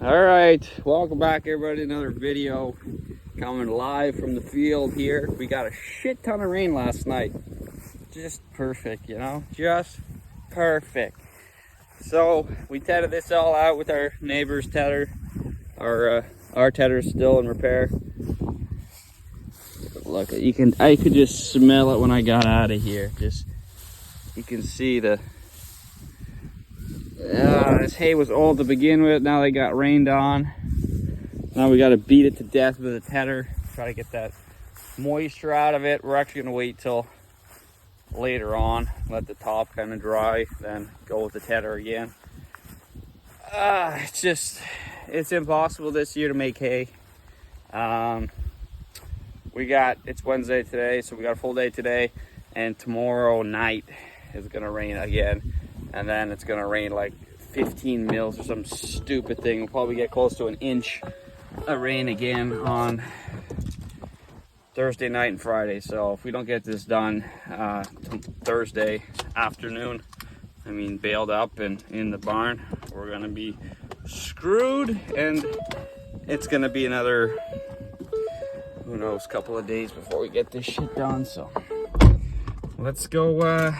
All right, welcome back everybody. Another video coming live from the field here. We got a shit ton of rain last night. Just perfect, you know, just perfect. So we tethered this all out with our neighbor's tether. Our tether's still in repair. Look, I could just smell it when I got out of here. You can see this hay was old to begin with. Now they got rained on. Now we got to beat it to death with a tether. Try to get that moisture out of it. We're actually going to wait till later on. Let the top kind of dry. Then go with the tether again. It's impossible this year to make hay. It's Wednesday today, so we got a full day today. And tomorrow night is going to rain again. And then it's going to rain like 15 mils or some stupid thing. We'll probably get close to an inch of rain again on Thursday night and Friday. So if we don't get this done Thursday afternoon, bailed up and in the barn, we're going to be screwed. And it's going to be another, who knows, couple of days before we get this shit done. So let's go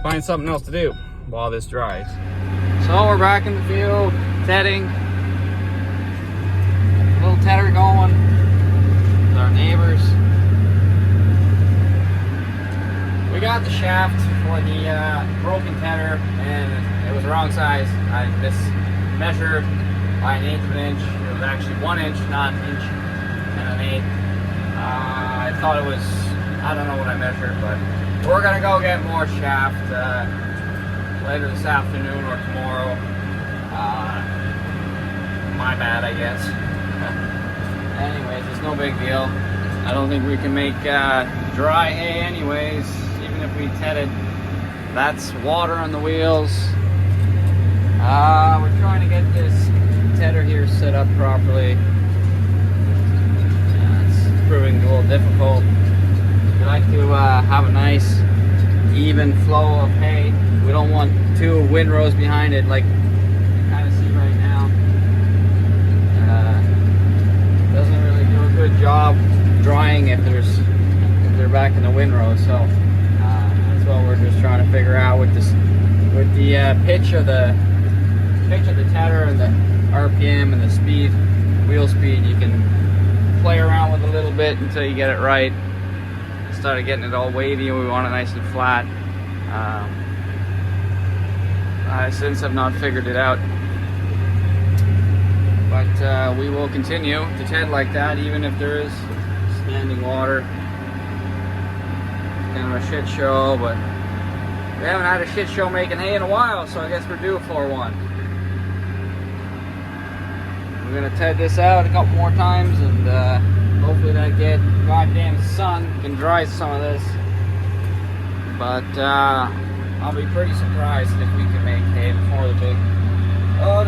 find something else to do while this dries. So we're back in the field, tedding. Little tedder going with our neighbors. We got the shaft for the broken tedder, and it was the wrong size. I mismeasured by 1/8 of an inch. It was actually 1 inch, not an inch and 1/8. I thought it was, I don't know what I measured, but we're gonna go get more shaft later this afternoon or tomorrow. My bad, I guess. Anyways, it's no big deal. I don't think we can make dry hay anyways, even if we tedded. That's water on the wheels. We're trying to get this tedder here set up properly. It's proving a little difficult. We like to have a nice even flow of hay. We don't want two windrows behind it like you kind of see right now. Doesn't really do a good job drying if they're back in the windrow. So that's what we're just trying to figure out with the pitch of the tedder and the RPM and the speed, wheel speed. You can play around with a little bit until you get it right. Started getting it all wavy and we want it nice and flat. I since have not figured it out, but we will continue to ted like that even if there is standing water. Kind of a shit show, but we haven't had a shit show making hay in a while, so I guess we're due for one. We're gonna ted this out a couple more times, and hopefully that goddamn sun can dry some of this. But I'll be pretty surprised if we can make hay before the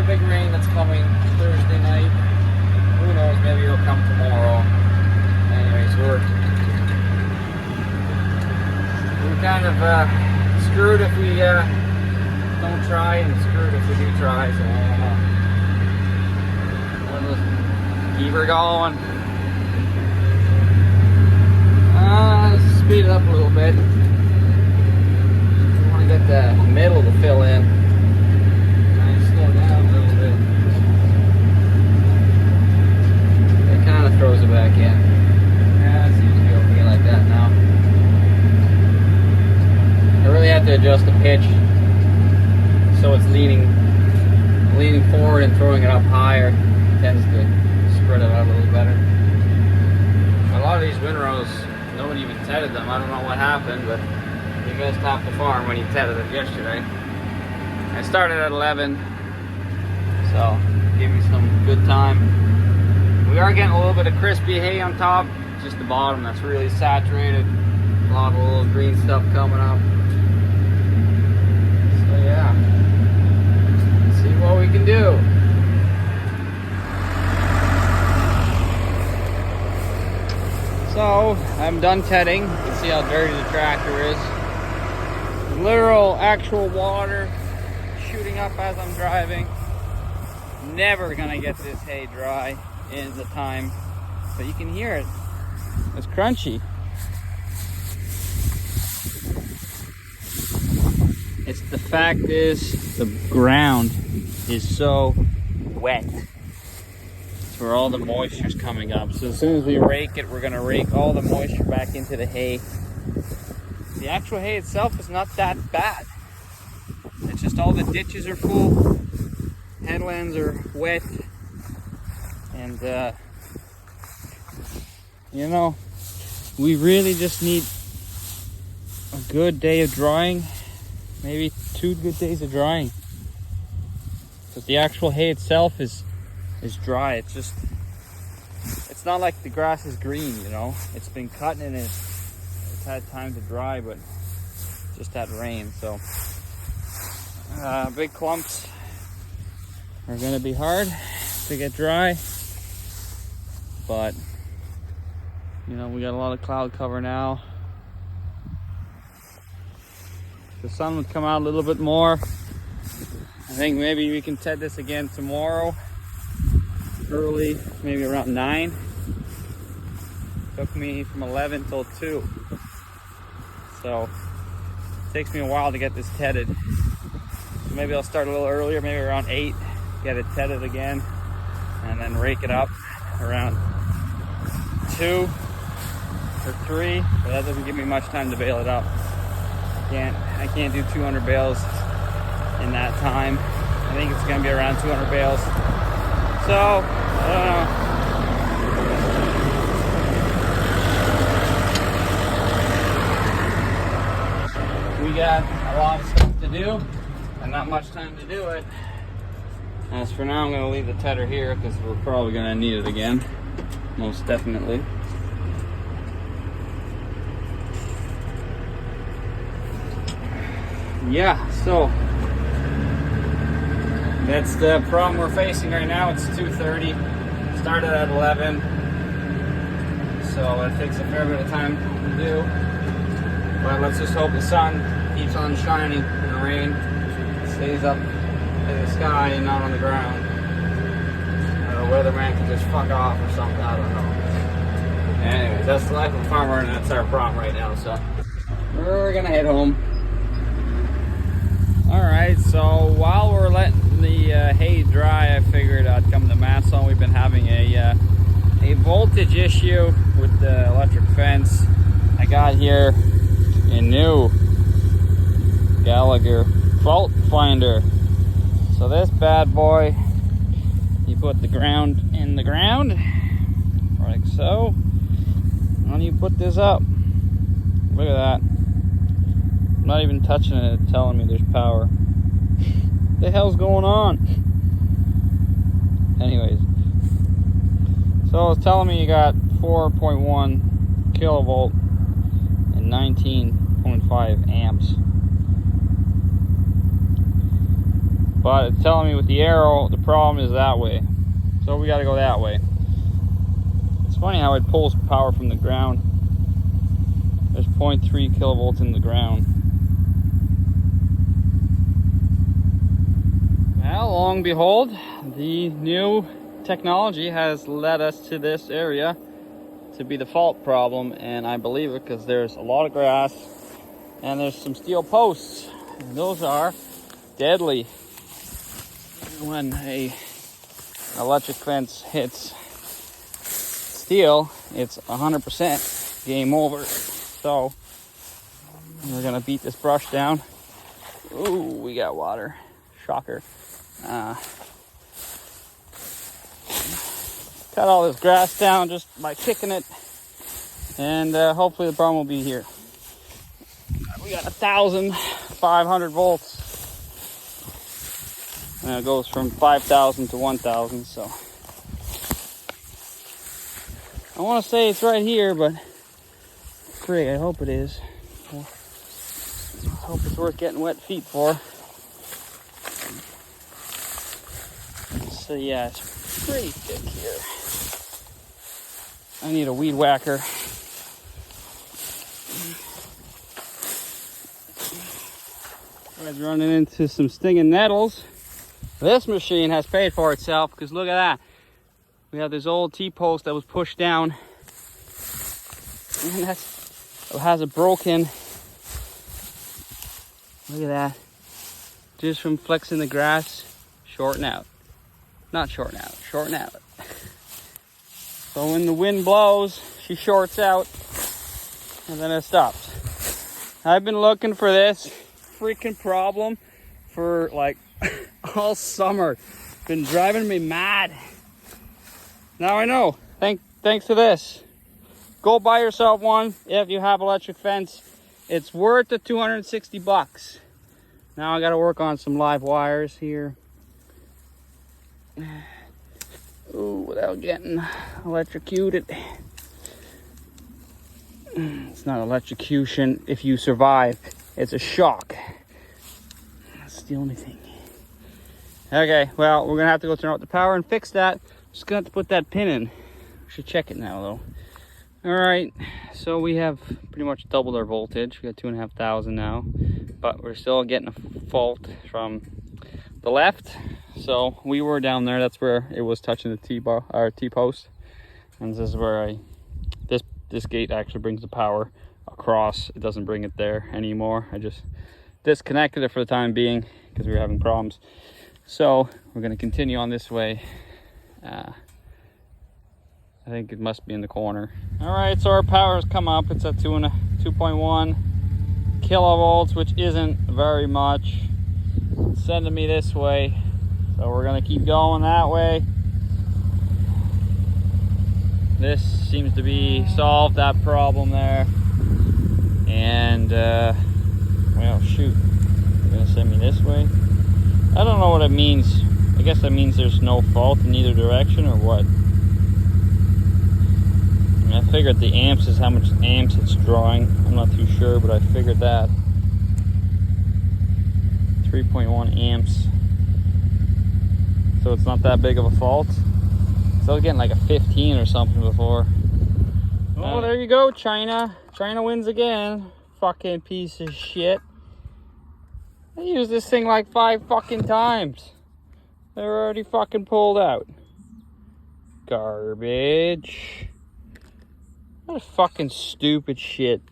big rain that's coming Thursday night. Who knows, maybe it'll come tomorrow. Anyways, we're kind of screwed if we don't try, and screwed if we do try, so I don't know. Keep her going. Let's speed it up a little bit. I want to get the middle to fill in. Kind of slow down a little bit. It kind of throws it back in. Yeah, it seems to be okay like that now. I really have to adjust the pitch so it's leaning forward and throwing it up higher. It tends to spread it out a little better. A lot of these windrows, nobody even tedded them. I don't know what happened, but you missed half the farm when you tedded it yesterday. I started at 11, so give me some good time. We are getting a little bit of crispy hay on top, just the bottom that's really saturated. A lot of little green stuff coming up. So yeah, let's see what we can do. So I'm done tedding. You can see how dirty the tractor is. Literal actual water shooting up as I'm driving. Never gonna get this hay dry in the time, but you can hear it. It's crunchy. It's the fact is the ground is so wet. It's where all the moisture's coming up. So as soon as we rake it, we're gonna rake all the moisture back into the hay. The actual hay itself is not that bad. It's just all the ditches are full, headlands are wet, and you know, we really just need a good day of drying, maybe 2 good days of drying. Because the actual hay itself is dry. It's not like the grass is green, you know. It's been cut and it's had time to dry, but just had rain. So big clumps are gonna be hard to get dry, but you know, we got a lot of cloud cover now. If the sun would come out a little bit more, I think maybe we can ted this again tomorrow early, maybe around 9. Took me from 11 till 2, so it takes me a while to get this tedded. So maybe I'll start a little earlier, maybe around 8, get it tedded again, and then rake it up around 2 or 3, but that doesn't give me much time to bale it up. I can't do 200 bales in that time. I think it's gonna be around 200 bales. So, I don't know. We got a lot of stuff to do and not much time to do it. As for now, I'm gonna leave the tedder here because we're probably gonna need it again, most definitely. Yeah, so that's the problem we're facing right now. It's 2:30, started at 11, so it takes a fair bit of time to do, but let's just hope the sun keeps on shining and the rain stays up in the sky and not on the ground. The weatherman can just fuck off or something, I don't know. Anyways, that's the life of a farmer and that's our problem right now, so we're gonna head home. Alright, so while we're letting the hay dry, I figured I'd come to Masson. We've been having a voltage issue with the electric fence. I got here a new Gallagher fault finder. So this bad boy, you put the ground in the ground, like so, and you put this up. Look at that. I'm not even touching it, it's telling me there's power. What the hell's going on? Anyways, so it's telling me you got 4.1 kilovolt and 19.5 amps. But it's telling me with the arrow, the problem is that way. So we gotta go that way. It's funny how it pulls power from the ground. There's 0.3 kilovolts in the ground. Well, long behold, the new technology has led us to this area to be the fault problem, and I believe it because there's a lot of grass and there's some steel posts, and those are deadly. When a electric fence hits steel, it's 100% game over. So we're gonna beat this brush down. Ooh, we got water. Shocker. Cut all this grass down just by kicking it, and hopefully the problem will be here. We got 1,500 volts, and it goes from 5,000 to 1,000. So I want to say it's right here, but great, I hope it is. Well, I hope it's worth getting wet feet for. So yeah, it's pretty thick here. I need a weed whacker. I was running into some stinging nettles. This machine has paid for itself, because look at that. We have this old T-post that was pushed down, and it has a broken, look at that, just from flexing the grass, shorten out. Not shorten out, shorten out. So when the wind blows, she shorts out, and then it stops. I've been looking for this freaking problem for like all summer. Been driving me mad. Now I know. Thanks to this. Go buy yourself one if you have electric fence. It's worth the 260 bucks. Now I gotta work on some live wires here. Ooh, without getting electrocuted. It's not electrocution if you survive. It's a shock. That's the only thing. Okay, well, we're gonna have to go turn off the power and fix that. Just gonna have to put that pin in. We should check it now though. All right, so we have pretty much doubled our voltage. We got 2,500 now, but we're still getting a fault from the left. So we were down there. That's where it was touching the T-post, and this is where this gate actually brings the power across. It doesn't bring it there anymore. I just disconnected it for the time being because we were having problems. So we're going to continue on this way. I think it must be in the corner. All right, so our power's come up. It's at 2.1 kilovolts, which isn't very much. It's sending me this way, so we're gonna keep going that way. This seems to be solved that problem there. And well, shoot, they're gonna send me this way. I don't know what it means. I guess that means there's no fault in either direction, or what? I figured the amps is how much amps it's drawing. I'm not too sure, but I figured that. 3.1 amps. So it's not that big of a fault. So I was getting like a 15 or something before. Oh, there you go, China. China wins again. Fucking piece of shit. I used this thing like 5 fucking times. They're already fucking pulled out. Garbage. What a fucking stupid shit.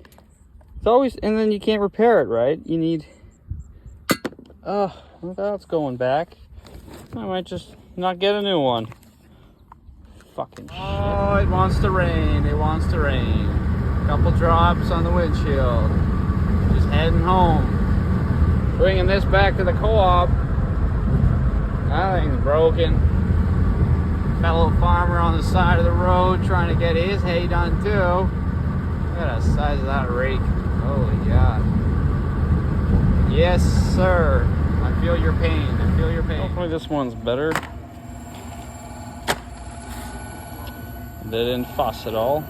It's always, and then you can't repair it, right? You need, oh, well, it's going back. I might just not get a new one. Fucking shit. Oh, it wants to rain. It wants to rain. Couple drops on the windshield. Just heading home. Bringing this back to the co-op. That thing's broken. Fellow farmer on the side of the road trying to get his hay done too. Look at the size of that rake. Holy God. Yes, sir. I feel your pain. I feel your pain. Hopefully this one's better. They didn't fuss at all.